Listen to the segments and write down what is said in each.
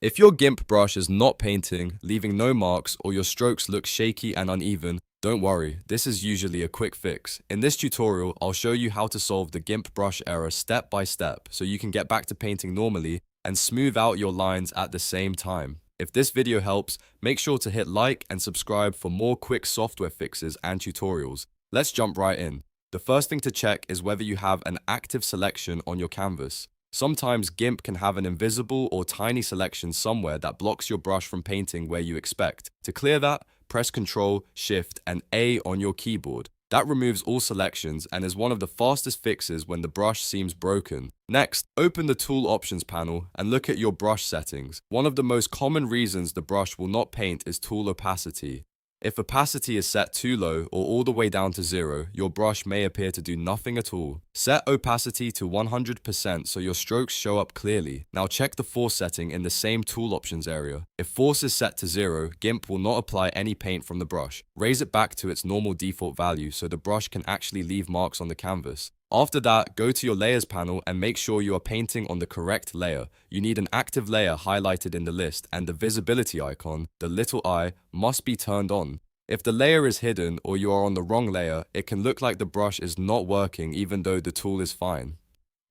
If your Gimp brush is not painting, leaving no marks, or your strokes look shaky and uneven, don't worry, this is usually a quick fix. In this tutorial, I'll show you how to solve the Gimp brush error step by step so you can get back to painting normally and smooth out your lines at the same time. If this video helps, make sure to hit like and subscribe for more quick software fixes and tutorials. Let's jump right in. The first thing to check is whether you have an active selection on your canvas. Sometimes Gimp can have an invisible or tiny selection somewhere that blocks your brush from painting where you expect. To clear that, press Ctrl Shift and A on your keyboard. That removes all selections and is one of the fastest fixes when the brush seems broken. Next, open the Tool Options panel and look at your brush settings. One of the most common reasons the brush will not paint is tool opacity. If opacity is set too low or all the way down to 0, your brush may appear to do nothing at all. Set opacity to 100% so your strokes show up clearly. Now check the force setting in the same tool options area. If force is set to 0, Gimp will not apply any paint from the brush. Raise it back to its normal default value so the brush can actually leave marks on the canvas. After that, go to your Layers panel and make sure you are painting on the correct layer. You need an active layer highlighted in the list and the visibility icon, the little eye, must be turned on. If the layer is hidden or you are on the wrong layer, it can look like the brush is not working even though the tool is fine.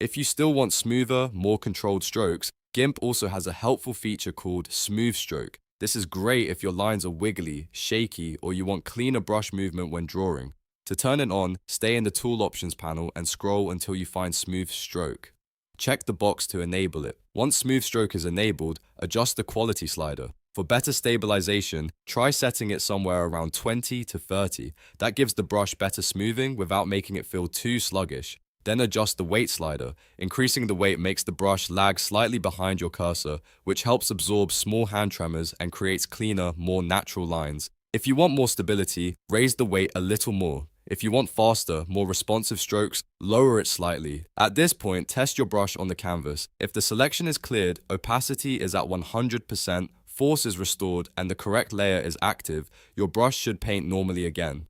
If you still want smoother, more controlled strokes, Gimp also has a helpful feature called Smooth Stroke. This is great if your lines are wiggly, shaky, or you want cleaner brush movement when drawing. To turn it on, stay in the Tool Options panel and scroll until you find Smooth Stroke. Check the box to enable it. Once Smooth Stroke is enabled, adjust the quality slider. For better stabilization, try setting it somewhere around 20 to 30. That gives the brush better smoothing without making it feel too sluggish. Then adjust the weight slider. Increasing the weight makes the brush lag slightly behind your cursor, which helps absorb small hand tremors and creates cleaner, more natural lines. If you want more stability, raise the weight a little more. If you want faster, more responsive strokes, lower it slightly. At this point, test your brush on the canvas. If the selection is cleared, opacity is at 100%, force is restored, and the correct layer is active, your brush should paint normally again.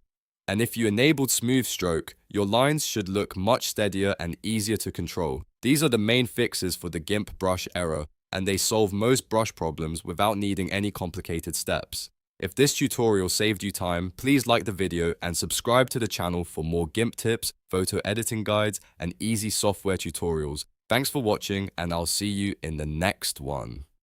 And if you enabled Smooth Stroke, your lines should look much steadier and easier to control. These are the main fixes for the Gimp brush error, and they solve most brush problems without needing any complicated steps. If this tutorial saved you time, please like the video and subscribe to the channel for more Gimp tips, photo editing guides, and easy software tutorials. Thanks for watching, and I'll see you in the next one.